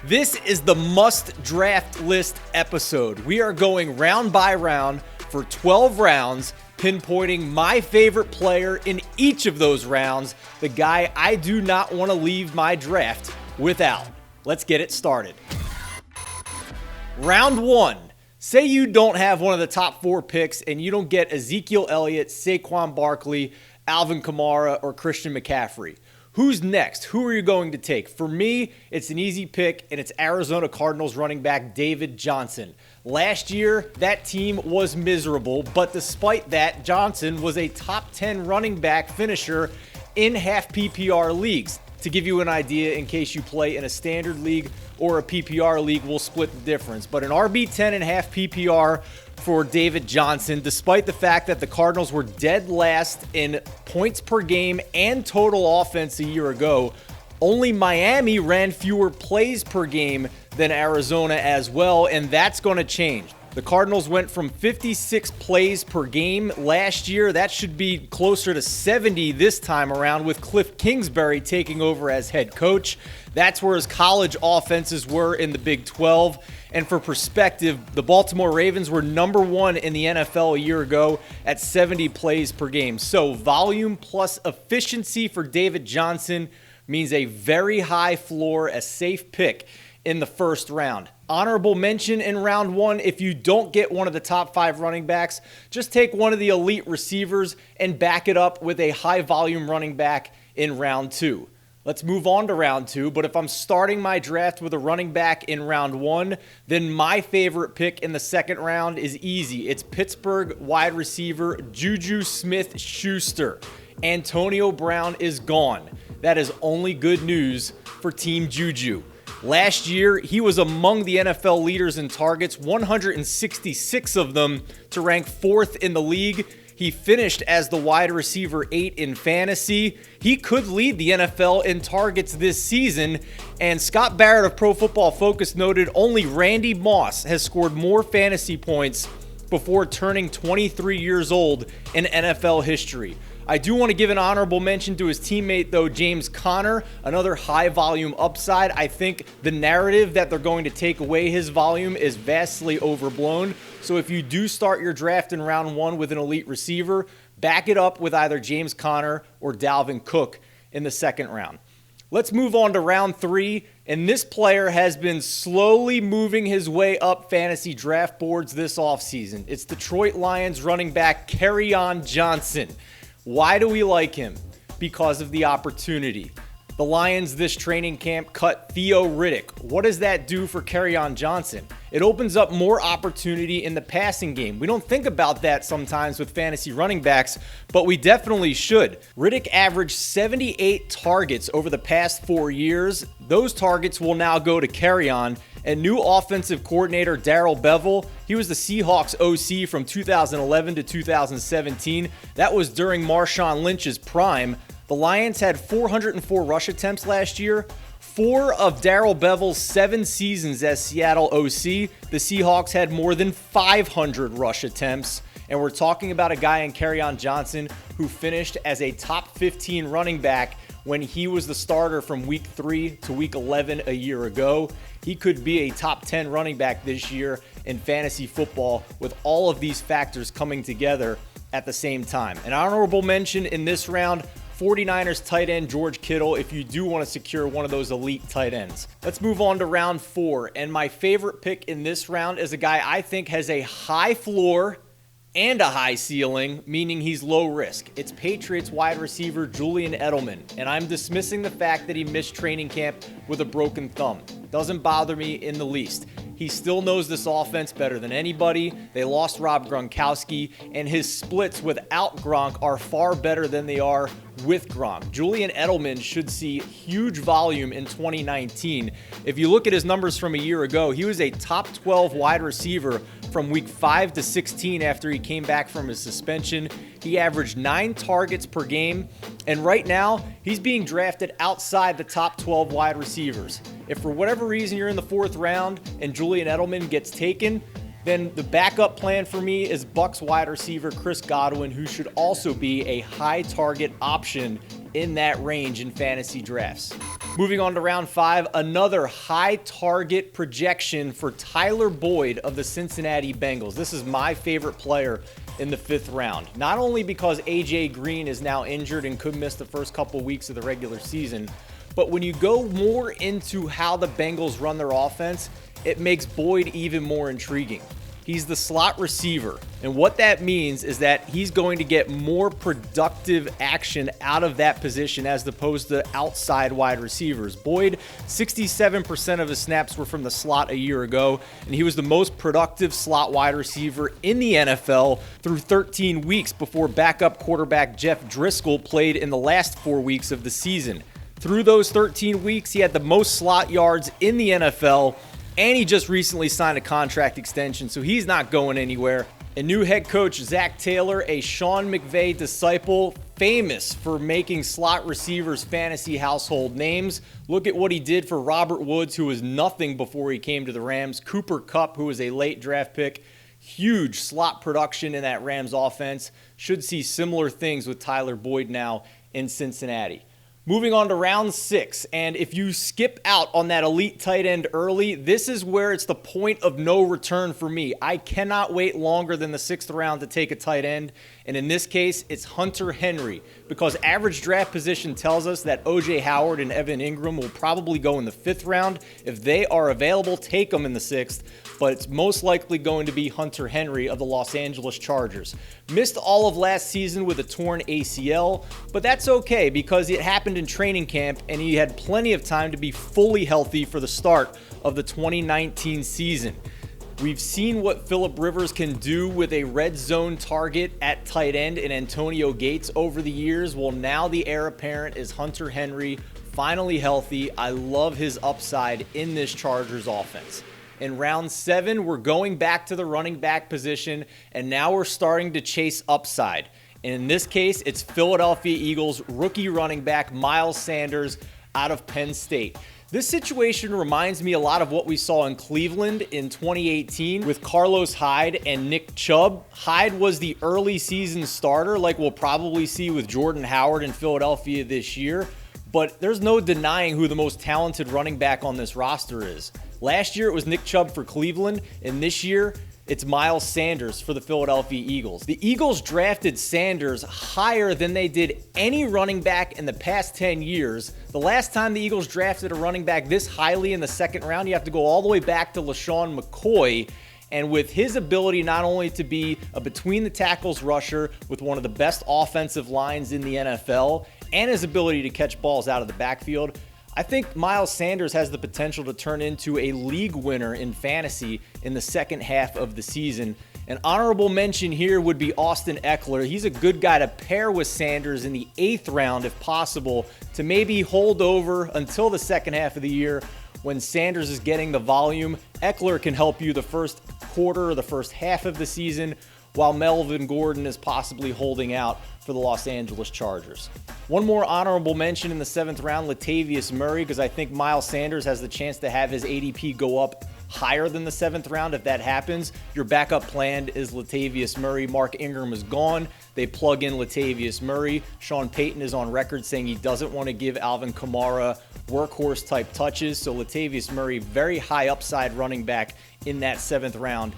This is the must draft list episode. We are going round by round for 12 rounds, pinpointing my favorite player in each of those rounds, the guy I do not want to leave my draft without. Let's get it started. Round one. Say you don't have one of the top 4 picks and you don't get Ezekiel Elliott, Saquon Barkley, Alvin Kamara, or Christian McCaffrey. Who's next? Who are you going to take? For me, it's an easy pick, and it's Arizona Cardinals running back David Johnson. Last year, that team was miserable, but despite that, Johnson was a top 10 running back finisher in half PPR leagues. To give you an idea, in case you play in a standard league or a PPR league, we'll split the difference. But an RB10 and half PPR for David Johnson, despite the fact that the Cardinals were dead last in points per game and total offense a year ago, only Miami ran fewer plays per game than Arizona as well, and that's going to change. The Cardinals went from 56 plays per game last year. That should be closer to 70 this time around with Cliff Kingsbury taking over as head coach. That's where his college offenses were in the Big 12. And for perspective, the Baltimore Ravens were number 1 in the NFL a year ago at 70 plays per game. So volume plus efficiency for David Johnson means a very high floor, a safe pick in the first round. Honorable mention in round 1, if you don't get one of the top 5 running backs, just take one of the elite receivers and back it up with a high volume running back in round 2. Let's move on to round 2, but if I'm starting my draft with a running back in round 1, then my favorite pick in the second round is easy. It's Pittsburgh wide receiver JuJu Smith-Schuster. Antonio Brown is gone. That is only good news for Team JuJu. Last year, he was among the NFL leaders in targets, 166 of them, to rank 4th in the league. He finished as the wide receiver 8 in fantasy. He could lead the NFL in targets this season. And Scott Barrett of Pro Football Focus noted only Randy Moss has scored more fantasy points before turning 23 years old in NFL history. I do want to give an honorable mention to his teammate, though, James Conner, another high-volume upside. I think the narrative that they're going to take away his volume is vastly overblown. So if you do start your draft in round 1 with an elite receiver, back it up with either James Conner or Dalvin Cook in the second round. Let's move on to round 3, and this player has been slowly moving his way up fantasy draft boards this offseason. It's Detroit Lions running back Kerryon Johnson. Why do we like him? Because of the opportunity. The Lions this training camp cut Theo Riddick. What does that do for Kerryon Johnson? It opens up more opportunity in the passing game. We don't think about that sometimes with fantasy running backs, but we definitely should. Riddick averaged 78 targets over the past 4 years. Those targets will now go to Kerryon. And new offensive coordinator Darrell Bevell, he was the Seahawks OC from 2011 to 2017. That was during Marshawn Lynch's prime. The Lions had 404 rush attempts last year. 4 of Darrell Bevell's 7 seasons as Seattle OC, the Seahawks had more than 500 rush attempts. And we're talking about a guy in Kerryon Johnson who finished as a top 15 running back when he was the starter from week 3 to week 11 a year ago. He could be a top 10 running back this year in fantasy football with all of these factors coming together at the same time. An honorable mention in this round, 49ers tight end George Kittle, if you do want to secure one of those elite tight ends. Let's move on to round 4, and my favorite pick in this round is a guy I think has a high floor and a high ceiling, meaning he's low risk. It's Patriots wide receiver Julian Edelman, and I'm dismissing the fact that he missed training camp with a broken thumb. Doesn't bother me in the least. He still knows this offense better than anybody. They lost Rob Gronkowski, and his splits without Gronk are far better than they are with Gronk. Julian Edelman should see huge volume in 2019. If you look at his numbers from a year ago, he was a top 12 wide receiver from week 5 to 16 after he came back from his suspension. He averaged 9 targets per game, and right now, he's being drafted outside the top 12 wide receivers. If for whatever reason you're in the 4th round and Julian Edelman gets taken, Then the backup plan for me is Bucs wide receiver Chris Godwin, who should also be a high target option in that range in fantasy drafts. Moving on to round 5, another high target projection for Tyler Boyd of the Cincinnati Bengals. This is my favorite player in the 5th round. Not only because AJ Green is now injured and could miss the first couple weeks of the regular season, but when you go more into how the Bengals run their offense, it makes Boyd even more intriguing. He's the slot receiver, and what that means is that he's going to get more productive action out of that position as opposed to outside wide receivers. Boyd, 67% of his snaps were from the slot a year ago, and he was the most productive slot wide receiver in the NFL through 13 weeks before backup quarterback Jeff Driscoll played in the last 4 weeks of the season. Through those 13 weeks, he had the most slot yards in the NFL, and he just recently signed a contract extension, so he's not going anywhere. And new head coach Zach Taylor, a Sean McVay disciple, famous for making slot receivers fantasy household names. Look at what he did for Robert Woods, who was nothing before he came to the Rams. Cooper Kupp, who was a late draft pick. Huge slot production in that Rams offense. Should see similar things with Tyler Boyd now in Cincinnati. Moving on to round 6, and if you skip out on that elite tight end early, this is where it's the point of no return for me. I cannot wait longer than the 6th round to take a tight end, and in this case, it's Hunter Henry, because average draft position tells us that O.J. Howard and Evan Ingram will probably go in the 5th round. If they are available, take them in the 6th, but it's most likely going to be Hunter Henry of the Los Angeles Chargers. Missed all of last season with a torn ACL, but that's okay because it happened in training camp and he had plenty of time to be fully healthy for the start of the 2019 season. We've seen what Phillip Rivers can do with a red zone target at tight end in Antonio Gates over the years. Well, now the heir apparent is Hunter Henry, finally healthy. I love his upside in this Chargers offense. In round 7, we're going back to the running back position, and now we're starting to chase upside. And in this case, it's Philadelphia Eagles rookie running back Miles Sanders out of Penn State. This situation reminds me a lot of what we saw in Cleveland in 2018 with Carlos Hyde and Nick Chubb. Hyde was the early season starter like we'll probably see with Jordan Howard in Philadelphia this year, but there's no denying who the most talented running back on this roster is. Last year, it was Nick Chubb for Cleveland, and this year, it's Miles Sanders for the Philadelphia Eagles. The Eagles drafted Sanders higher than they did any running back in the past 10 years. The last time the Eagles drafted a running back this highly in the 2nd round, you have to go all the way back to LaShawn McCoy. And with his ability not only to be a between-the-tackles rusher with one of the best offensive lines in the NFL, and his ability to catch balls out of the backfield, I think Miles Sanders has the potential to turn into a league winner in fantasy in the second half of the season. An honorable mention here would be Austin Eckler. He's a good guy to pair with Sanders in the 8th round if possible, to maybe hold over until the second half of the year when Sanders is getting the volume. Eckler can help you the first quarter or the first half of the season, while Melvin Gordon is possibly holding out for the Los Angeles Chargers. One more honorable mention in the 7th round, Latavius Murray, because I think Miles Sanders has the chance to have his ADP go up higher than the 7th round. If that happens, your backup plan is Latavius Murray. Mark Ingram is gone. They plug in Latavius Murray. Sean Payton is on record saying he doesn't want to give Alvin Kamara workhorse type touches. So Latavius Murray, very high upside running back in that 7th round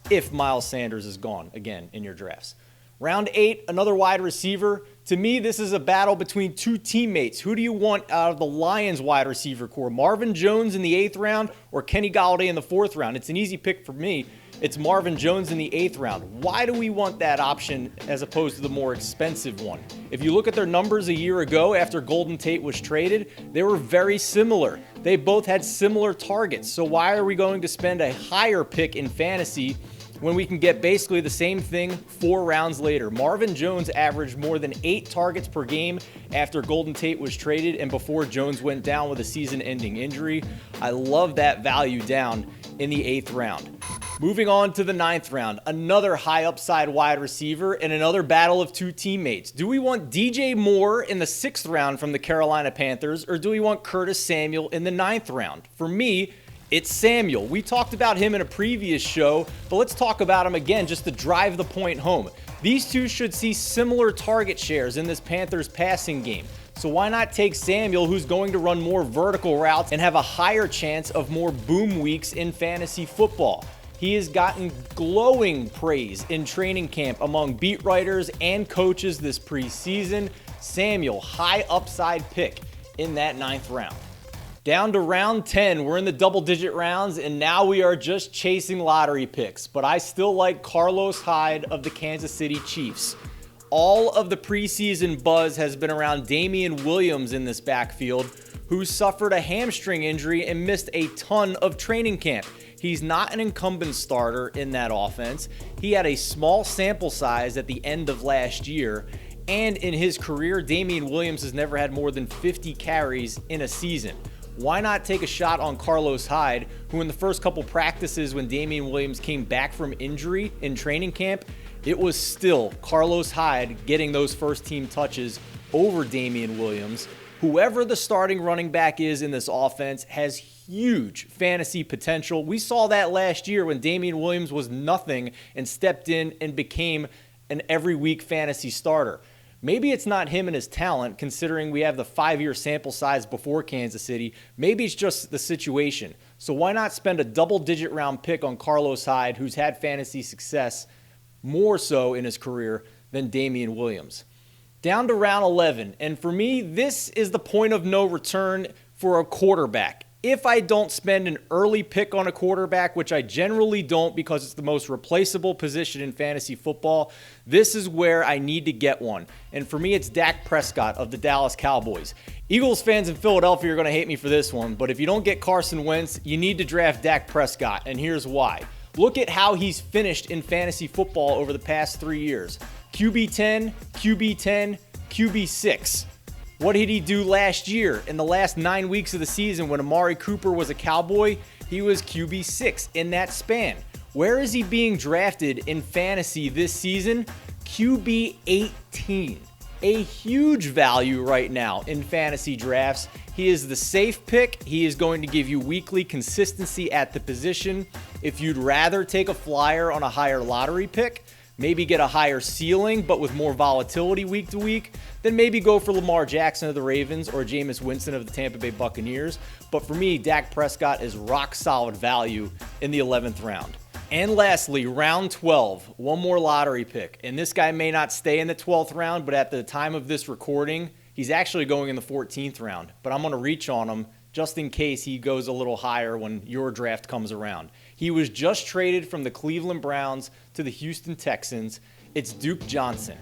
if Miles Sanders is gone again in your drafts. Round 8, another wide receiver. To me, this is a battle between two teammates. Who do you want out of the Lions wide receiver core? Marvin Jones in the 8th round or Kenny Golladay in the 4th round? It's an easy pick for me. It's Marvin Jones in the 8th round. Why do we want that option as opposed to the more expensive one? If you look at their numbers a year ago after Golden Tate was traded, they were very similar. They both had similar targets. So why are we going to spend a higher pick in fantasy when we can get basically the same thing 4 rounds later? Marvin Jones averaged more than 8 targets per game after Golden Tate was traded and before Jones went down with a season-ending injury. I love that value down in the 8th round. Moving on to the 9th round, another high upside wide receiver and another battle of two teammates. Do we want DJ Moore in the 6th round from the Carolina Panthers, or do we want Curtis Samuel in the 9th round? For me, It's Samuel. We talked about him in a previous show, but let's talk about him again just to drive the point home. These two should see similar target shares in this Panthers passing game. So why not take Samuel, who's going to run more vertical routes and have a higher chance of more boom weeks in fantasy football? He has gotten glowing praise in training camp among beat writers and coaches this preseason. Samuel, high upside pick in that 9th round. Down to round 10, we're in the double-digit rounds, and now we are just chasing lottery picks. But I still like Carlos Hyde of the Kansas City Chiefs. All of the preseason buzz has been around Damian Williams in this backfield, who suffered a hamstring injury and missed a ton of training camp. He's not an incumbent starter in that offense. He had a small sample size at the end of last year, and in his career, Damian Williams has never had more than 50 carries in a season. Why not take a shot on Carlos Hyde, who in the first couple practices when Damian Williams came back from injury in training camp, it was still Carlos Hyde getting those first team touches over Damian Williams. Whoever the starting running back is in this offense has huge fantasy potential. We saw that last year when Damian Williams was nothing and stepped in and became an every week fantasy starter. Maybe it's not him and his talent, considering we have the 5-year sample size before Kansas City. Maybe it's just the situation. So why not spend a double-digit round pick on Carlos Hyde, who's had fantasy success more so in his career than Damian Williams? Down to round 11, and for me, this is the point of no return for a quarterback. If I don't spend an early pick on a quarterback, which I generally don't because it's the most replaceable position in fantasy football, this is where I need to get one. And for me, it's Dak Prescott of the Dallas Cowboys. Eagles fans in Philadelphia are going to hate me for this one, but if you don't get Carson Wentz, you need to draft Dak Prescott, and here's why. Look at how he's finished in fantasy football over the past 3 years. QB 10, QB 10, QB 6. What did he do last year? In the last 9 weeks of the season when Amari Cooper was a Cowboy, he was QB 6 in that span. Where is he being drafted in fantasy this season? QB 18. A huge value right now in fantasy drafts. He is the safe pick. He is going to give you weekly consistency at the position. If you'd rather take a flyer on a higher lottery pick, maybe get a higher ceiling but with more volatility week to week, then maybe go for Lamar Jackson of the Ravens or Jameis Winston of the Tampa Bay Buccaneers. But for me, Dak Prescott is rock solid value in the 11th round. And lastly, round 12, one more lottery pick. And this guy may not stay in the 12th round, but at the time of this recording, he's actually going in the 14th round. But I'm going to reach on him just in case he goes a little higher when your draft comes around. He was just traded from the Cleveland Browns to the Houston Texans. It's Duke Johnson.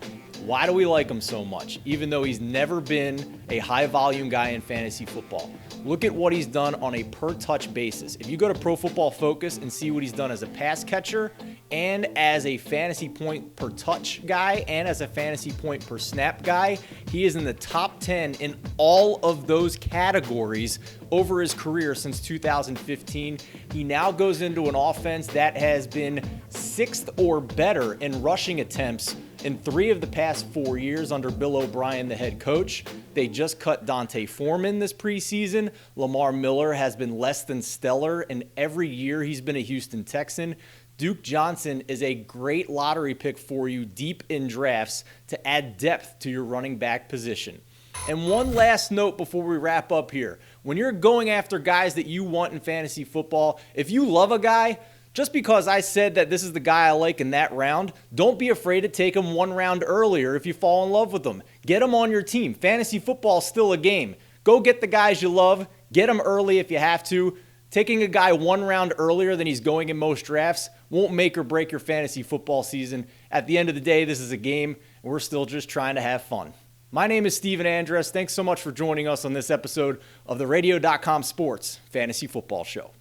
Why do we like him so much, even though he's never been a high-volume guy in fantasy football? Look at what he's done on a per-touch basis. If you go to Pro Football Focus and see what he's done as a pass catcher and as a fantasy point per touch guy and as a fantasy point per snap guy, he is in the top 10 in all of those categories over his career since 2015. He now goes into an offense that has been 6th or better in rushing attempts in 3 of the past 4 years under Bill O'Brien, the head coach. They just cut Dante Foreman this preseason. Lamar Miller has been less than stellar, and every year he's been a Houston Texan. Duke Johnson is a great lottery pick for you deep in drafts to add depth to your running back position. And one last note before we wrap up here. When you're going after guys that you want in fantasy football, if you love a guy, just because I said that this is the guy I like in that round, don't be afraid to take him 1 round earlier if you fall in love with him. Get him on your team. Fantasy football is still a game. Go get the guys you love. Get them early if you have to. Taking a guy 1 round earlier than he's going in most drafts won't make or break your fantasy football season. At the end of the day, this is a game, and we're still just trying to have fun. My name is Steven Andress. Thanks so much for joining us on this episode of the Radio.com Sports Fantasy Football Show.